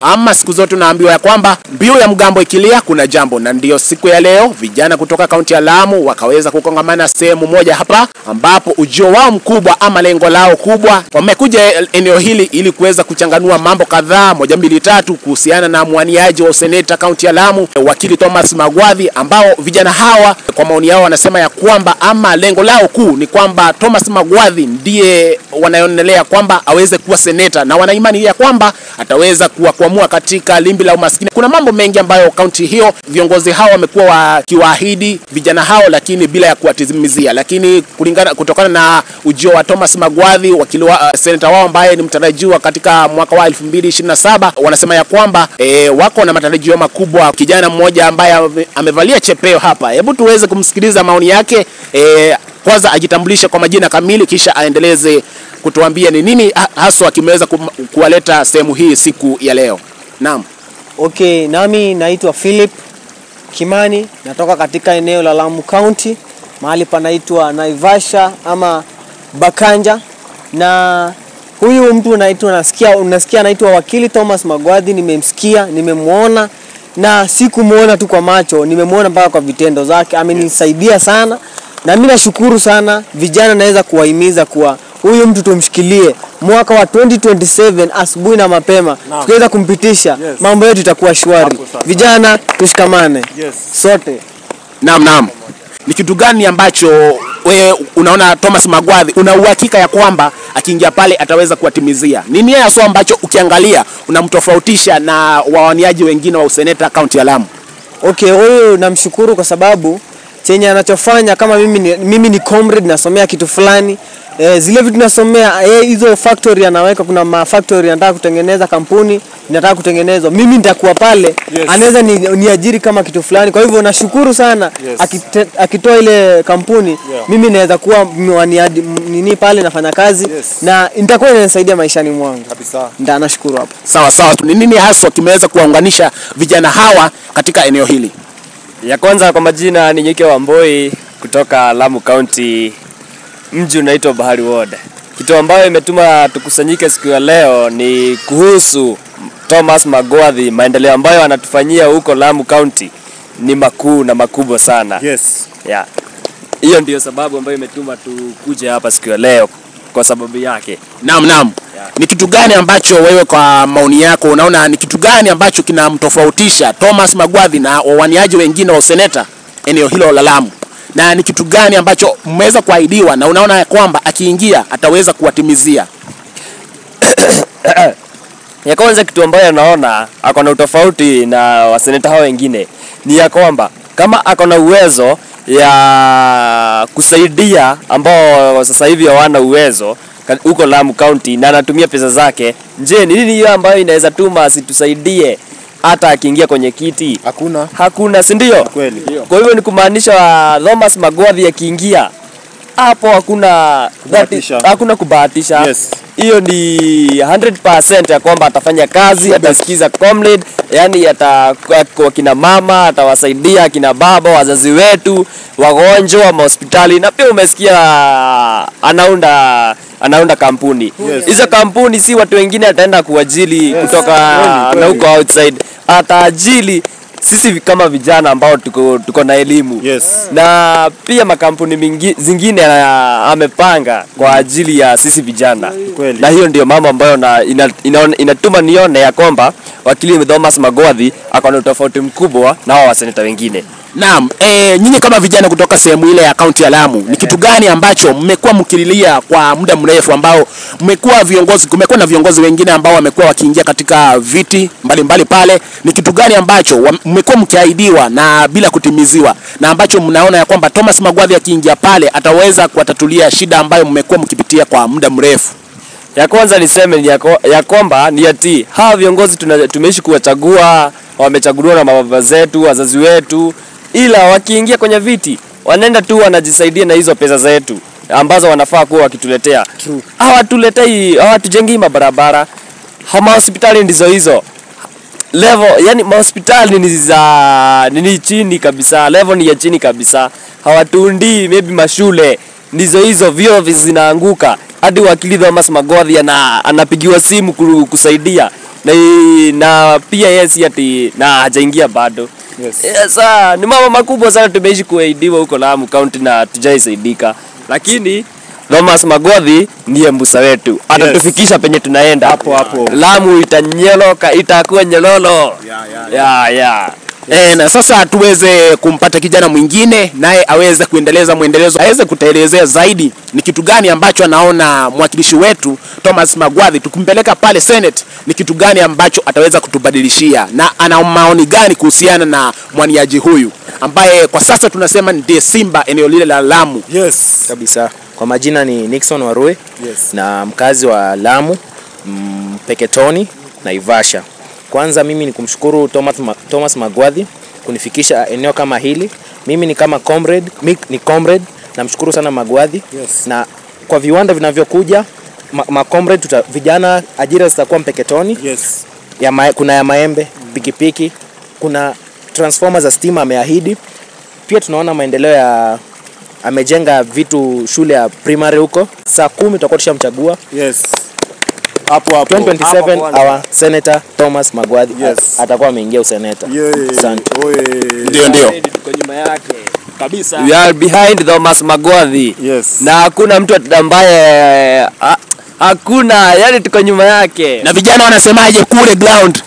Ama siku zote tunaambiwa ya kwamba mbiu ya mgambo ikilia kuna jambo, na ndio siku ya leo vijana kutoka kaunti ya Lamu wakaweza kukongamana sehemu moja hapa, ambapo ujio wao mkubwa ama lengo lao kubwa, wamekuja eneo hili ili kuweza kuchanganua mambo kadhaa, moja mbili tatu, kuhusiana na mwaniaji wa useneta kaunti ya Lamu, wakili Thomas Magwathi, ambao vijana hawa kwa maoni yao wanasema ya kwamba ama lengo lao kuu ni kwamba Thomas Magwathi ndiye wanaonelea kwamba aweze kuwa seneta, na wanaimani ya kwamba ataweza kuamua katika limbi la umaskini. Kuna mambo mengi ambayo kaunti hiyo viongozi hao wamekuwa wakiwaahidi vijana hao, lakini bila ya kuwatimizia. Lakini kutokana na ujio wa Thomas Magwathi, wakili wa seneta wao ambaye ni mtarajiwa katika mwaka wa 2027, wanasema ya kwamba wako na matarajio makubwa. Kijana mmoja ambaye amevalia chepeo hapa, hebu tuweze kumsikiliza maoni yake. Kwanza ajitambulishe kwa majina kamili, kisha aendeleze kutuambia ni nini haswa kimeweza kuwaleta sehemu hii siku ya leo. Naam. Okay, nami naitwa Philip Kimani, natoka katika eneo la Lamu County, mahali panaitwa Naivasha ama Bakanja, na huyu mtu unasikia anaitwa wakili Thomas Magwathi. Nimemsikia, nimemuona, na sikumuona tu kwa macho, nimemuona mpaka kwa vitendo zake. Amenisaidia sana, na mimi nashukuru sana. Vijana naweza kuwahimiza kuwa huyu mtu tumshikilie mwaka wa 2027 asubuhi na mapema. Tukiweza kumpitisha, mambo yetu itakuwa shwari. Vijana tushikamane. Sote. Naam. Ni kitu gani ambacho wewe unaona Thomas Magwathi una uhakika ya kwamba akiingia pale ataweza kuwatimizia? Nini hasa ambacho ukiangalia unamtofautisha na wawaniaji wengine wa useneta kaunti ya Lamu? Okay, huyu namshukuru kwa sababu chenye anachofanya, kama mimi ni comrade, nasomea kitu fulani, zile vitu nasomea, hizo factory anaweka, kuna factory anataka kutengeneza, kampuni nataka kutengenezwa, mimi nitakuwa pale, anaweza niajiri kama kitu fulani. Kwa hivyo nashukuru sana, akitoa ile kampuni, mimi naweza kuwa nini pale nafanya kazi, na nitakuwa inanisaidia maishani mwangu kabisa. Ndio nashukuru hapo. Sawa. Ni nini haswa kimeweza kuwaunganisha vijana hawa katika eneo hili? Ya kwanza, kwa majina ni Nyike Wamboi kutoka Lamu County, mji unaitwa Bahari Ward. Kitu ambayo imetuma tukusanyike siku ya leo ni kuhusu Thomas Magwathi. Maendeleo ambayo anatufanyia huko Lamu County ni makuu na makubwa sana. Hiyo ndio sababu ambayo imetuma tukuje hapa siku ya leo, kwa sababu yake. Naam. Ni kitu gani ambacho wewe kwa maoni yako unaona ni kitu gani ambacho kinamtofautisha Thomas Magwathi na wawaniaji wengine wa seneta eneo hilo la Lamu? Na ni kitu gani ambacho mmeweza kuahidiwa na unaona kwamba akiingia ataweza kuwatimizia? Ya kwanza, kitu ambayo naona ako na utofauti na waseneta hao wengine ni ya kwamba kama ako na uwezo ya kusaidia ambao sasa hivi hawana uwezo huko Lamu County, na anatumia pesa zake. Je, ni nini hiyo ambayo inaweza tuma asitusaidie hata akiingia kwenye kiti? Hakuna, si ndio? Kwa hivyo ni kumaanisha Thomas Magwathi akiingia hapo hakuna kubahatisha. Hiyo ni 100% ya kwamba atafanya kazi, atasikiza comrade, yani atakuwa kina mama, atawasaidia kina baba, wazazi wetu, wagonjwa, hospitali, na pia umesikia anaunda kampuni. Hizo kampuni si watu wengine ataenda kuajili kutoka na huko outside, ataajili sisi kama vijana ambao tuko na elimu. Na pia makampuni zingine amepanga kwa ajili ya sisi vijana. Na hiyo ndio mambo ambayo inatuma nione ya kwamba wakili Thomas Magwathi ako na tofauti mkubwa na hao waseneta wengine. Naam, nyinyi kama vijana kutoka sehemu ile ya kaunti ya Lamu, ni kitu gani ambacho mmekuwa mkililia kwa muda mrefu, ambao kumekuwa na viongozi wengine ambao wamekuwa wakiingia katika viti mbalimbali pale? Ni kitu gani ambacho mmekuwa mkiahidiwa na bila kutimiziwa, na ambacho mnaona ya kwamba Thomas Magwathi akiingia pale ataweza kuwatatulia shida ambayo mmekuwa mkipitia kwa muda mrefu? Ya kwanza niseme ya kwamba ni ati hawa viongozi tumeishi kuwachagua, wamechaguliwa na mababa zetu, wazazi wetu, ila wakiingia kwenye viti wanaenda tu wanajisaidia na hizo pesa zetu ambazo wanafaa kuwa wakituletea. Hawatujengei mabarabara, hospitali ndizo hizo level, yani hospitali ni chini kabisa, level ni ya chini kabisa. Hawatundi maybe mashule ndizo hizo, vyoo zinaanguka, hadi wakili Thomas Magwathi anapigiwa simu kusaidia. na pia yeye si ati na hajaingia bado. Yes. Yes, ni mambo makubwa sana tumeishi kuaidiwa huko Lamu County na tujaisaidika. Lakini Thomas Magwathi ndiye mbusa wetu. Atatufikisha penye tunaenda. Hapo. Lamu itanyeloka, itakuwa nyelolo. Yeah. Na sasa tuweze kumpata kijana mwingine naye aweze kuendeleza mwendelezo, aweze kutuelezea zaidi ni kitu gani ambacho anaona mwakilishi wetu Thomas Magwathi tukimpeleka pale Senate, ni kitu gani ambacho ataweza kutubadilishia na ana maoni gani kuhusiana na mwaniaji huyu ambaye kwa sasa tunasema ndiye simba eneo lile la Lamu. Yes. Kabisa. Kwa majina ni Nixon Warue. Yes. Na mkazi wa Lamu, Mpeketoni, Naivasha. Kwanza mimi ni kumshukuru Thomas Magwathi kunifikisha eneo kama hili. Mimi ni kama comrade, namshukuru sana Magwathi. Yes. Na kwa viwanda vinavyokuja comrade vijana ajira zitakuwa Mpeketoni. Yes. Kuna ya maembe, pikipiki, kuna transformer za stima ameahidi. Pia tunaona maendeleo ya amejenga vitu shule ya primary huko. Saa 10 tutakuwa tushamchagua. Yes. 2027 our Senator Thomas Magwathi atakuwa ameingia useneta. Asante. Ndio. Tuko nyuma yake kabisa. We are behind Thomas Magwathi. Yes. Na hakuna mtu ambaye hakuna, yani tuko nyuma yake. Na vijana wanasemaje kule ground?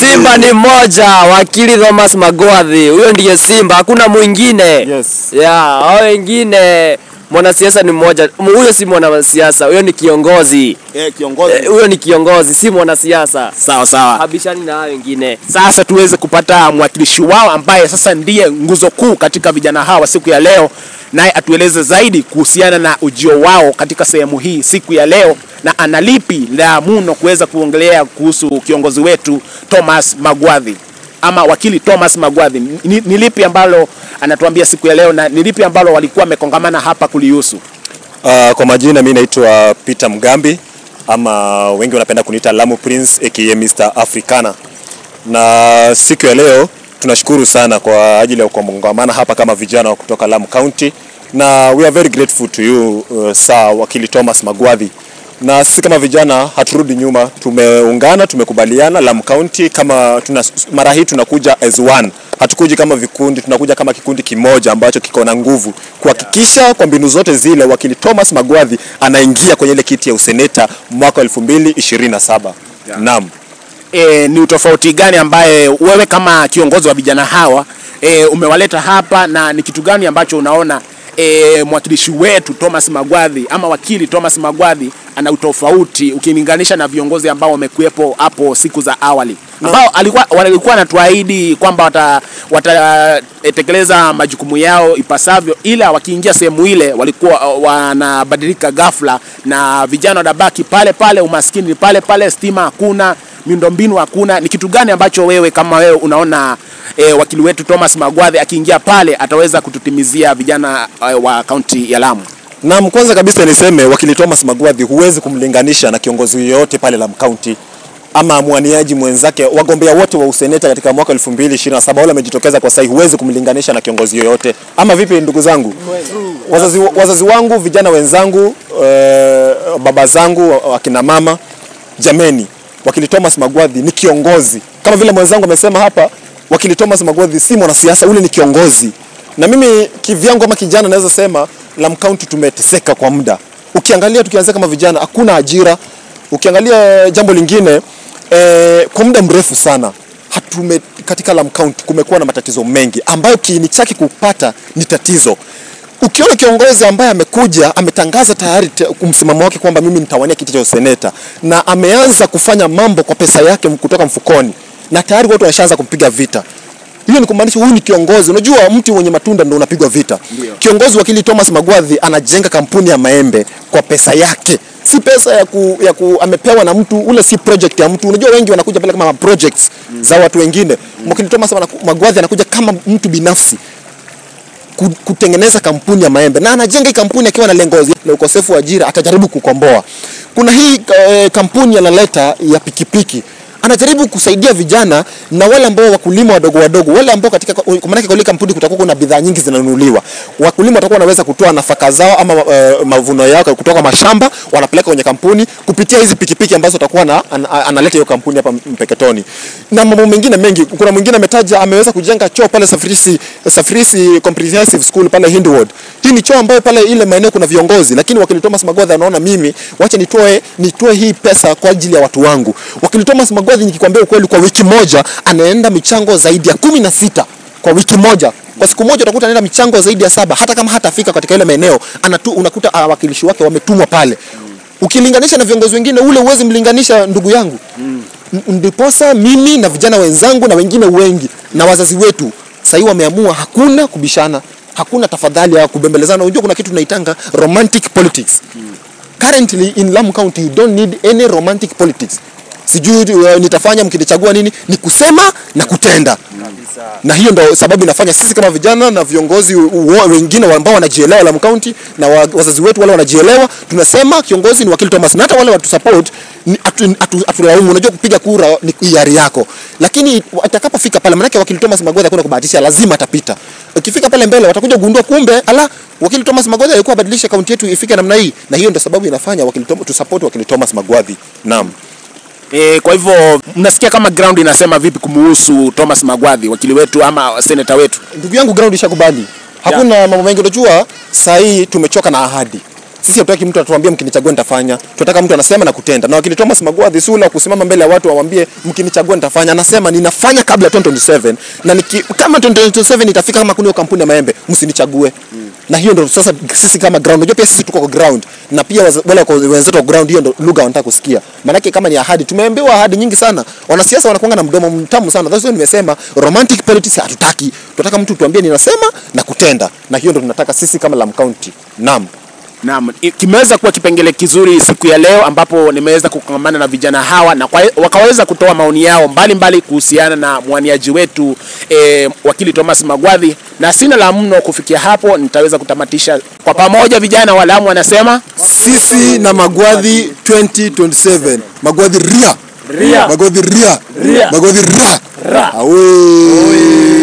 Simba ni mmoja, wakili Thomas Magwathi. Huyo ndiye simba, hakuna mwingine. Yes. Hao wengine mwanasiasa ni mmoja. Huyo si mwanasiasa, huyo ni kiongozi. Kiongozi. Huyo ni kiongozi, si mwanasiasa. Sawa. Habishani na hao wengine. Sasa tuweze kupata mwakilishi wao ambaye sasa ndiye nguzo kuu katika vijana hawa siku ya leo, naye atueleze zaidi kuhusiana na ujio wao katika sehemu hii siku ya leo, na analipi la muno kuweza kuongelea kuhusu kiongozi wetu Thomas Magwathi ama wakili Thomas Magwathi. Ni lipi ambalo anatuambia siku ya leo na ni lipi ambalo walikuwa wamekongamana hapa kulihusu? Kwa majina mimi naitwa Peter Mgambi ama wengi wanapenda kuniita Lamu Prince aka Mr. Africana. Na siku ya leo tunashukuru sana kwa ajili ya kukongamana hapa kama vijana kutoka Lamu County, na we are very grateful to you sir wakili Thomas Magwathi. Na sisi kama vijana haturudi nyuma, tumeungana, tumekubaliana Lamu County kama mara hii tunakuja as one. Hatukuji kama vikundi, tunakuja kama kikundi kimoja ambacho kiko na nguvu kuhakikisha kwa mbinu zote zile wakili Thomas Magwathi anaingia kwenye ile kiti ya useneta mwaka 2027. Naam. Ni utofauti gani ambaye wewe kama kiongozi wa vijana hawa umewaleta hapa, na ni kitu gani ambacho unaona mwakilishi wetu Thomas Magwathi ama wakili Thomas Magwathi ana utofauti ukilinganisha na viongozi ambao wamekuepo hapo siku za awali ambao walikuwa anatuahidi kwamba watatekeleza majukumu yao ipasavyo, ila wakiingia sehemu ile walikuwa wanabadilika ghafla na vijana wanabaki pale, umaskini pale, stima hakuna, miundombinu hakuna. Ni kitu gani ambacho wewe kama wewe unaona wakili wetu Thomas Magwathi akiingia pale ataweza kututimizia vijana wa kaunti ya Lamu? Naam, kwanza kabisa niseme wakili Thomas Magwathi huwezi kumlinganisha na kiongozi yoyote pale Lamu County ama mwaniaji mwenzake. Wagombea wote wa useneta katika mwaka 2027 wale wamejitokeza kwa sasa, huwezi kumlinganisha na kiongozi yoyote. Ama vipi ndugu zangu? Wazazi wangu, vijana wenzangu, baba zangu, akina mama, jameni, wakili Thomas Magwathi ni kiongozi. Kama vile mwenzangu amesema hapa, wakili Thomas Magwathi si mwanasiasa, ule ni kiongozi. Na mimi kivyangu kama kijana naweza sema Lamu County tumeteseka kwa muda. Ukiangalia tukianza kama vijana hakuna ajira. Ukiangalia jambo lingine kwa muda mrefu sana katika Lamu County kumekuwa na matatizo mengi ambayo kiini chake kupata ni tatizo. Ukiona kiongozi ambaye amekuja ametangaza tayari kumsimamo wake kwamba mimi nitawania kiti cha useneta na ameanza kufanya mambo kwa pesa yake kutoka mfukoni na tayari watu washaanza kumpiga vita, hiyo ni kumaanisha huyu ni kiongozi. Unajua mtu mwenye matunda ndio unapigwa vita. Ndiyo. Kiongozi wakili Thomas Magwathi anajenga kampuni ya maembe kwa pesa yake, si pesa amepewa na mtu, ule si project ya mtu. Unajua wengi wanakuja pale kama projects za watu wengine. Wakili Thomas Magwathi anakuja kama mtu binafsi kutengeneza kampuni ya maembe, na anajenga hii kampuni akiwa na lengo la ukosefu wa ajira atajaribu kukomboa. Kuna hii kampuni analeta ya pikipiki anajaribu kusaidia vijana na wale ambao wakulima wadogo wadogo, wale ambao katika, kwa maana kwa ile kampuni kutakuwa kuna bidhaa nyingi zinanunuliwa. Wakulima watakuwa wanaweza kutoa nafaka zao ama mavuno yao kutoka mashamba, wanapeleka kwenye kampuni kupitia hizi pikipiki ambazo atakuwa analeta hiyo kampuni hapa Mpeketoni. Na mambo mengine mengi, kuna mwingine ametaja ameweza kujenga choo pale Safirisi Comprehensive School pale Hindwood. Hii ni choo ambayo pale ile maeneo kuna viongozi, lakini wakili Thomas Magwathi anaona mimi wacha nitoe hii pesa kwa ajili ya watu wangu. Wakili Thomas Magwathi nikikwambia ukweli, kwa wiki moja anaenda michango zaidi ya 16 kwa wiki moja. Kwa siku moja utakuta anaenda michango zaidi ya 7, hata kama hatafika katika ile maeneo unakuta wakilishi wake wametumwa pale. Ukilinganisha na viongozi wengine ule uwezi mlinganisha, ndugu yangu. Ndiposa mimi na vijana wenzangu na wengine wengi na wazazi wetu sasa wameamua hakuna kubishana, hakuna tafadhali ya kubembelezana. Unajua kuna kitu tunaitanga romantic politics. Currently in Lamu County you don't need any romantic politics. Sijui nitafanya mkinichagua nini, ni kusema na kutenda. Na hiyo ndio sababu inafanya sisi kama vijana na viongozi wengine ambao wanajielewa Lamu County na wazazi wetu wale wanajielewa, tunasema kiongozi ni wakili Thomas, na hata wale watu support atulaumu. Unajua kupiga kura ni hiari yako, lakini atakapofika pale, maana wakili Thomas Magwathi hakuna kubahatisha, lazima atapita. Ukifika pale mbele watakuja kugundua kumbe wakili Thomas Magwathi alikuwa badilisha kaunti yetu ifike namna hii, na hiyo ndio sababu inafanya wakili Thomas tu support wakili Thomas Magwathi. Naam. Kwa hivyo mnasikia kama ground inasema vipi kumuhusu Thomas Magwathi, wakili wetu ama senator wetu? Ndugu yangu, ground ishakubali. Hakuna mambo mengi. Unajua sasa hii tumechoka na ahadi. Sisi hatutaki mtu atuambie mkinichagua nitafanya. Tunataka mtu anasema na kutenda. Na wakili Thomas Magwathi sula kusimama mbele ya watu awambie mkinichagua nitafanya. Anasema ninafanya kabla 2027 na kama 2027 itafika kama kuna kampuni ya maembe msinichague. Na hiyo ndio sasa sisi kama ground. Unajua pia sisi tuko kwa ground na pia wale wenzetu wa ground, hiyo ndio lugha wanataka kusikia. Maana kama ni ahadi, tumeambiwa ahadi nyingi sana. Wanasiasa wanakuanga na mdomo mtamu sana. That's why nimesema romantic politics hatutaki. Tunataka mtu tuambie ninasema na kutenda. Na hiyo ndio tunataka sisi kama Lamu County. Naam. Kimeweza kuwa kipengele kizuri siku ya leo ambapo nimeweza kukongamana na vijana hawa na wakaweza kutoa maoni yao mbalimbali kuhusiana na mwaniaji wetu wakili Thomas Magwathi, na sina la mno kufikia hapo. Nitaweza kutamatisha kwa pamoja. Vijana wa Lamu wanasema sisi na Magwathi 2027. Magwathi ria. Magwathi ria. Magwathi ria. Awe.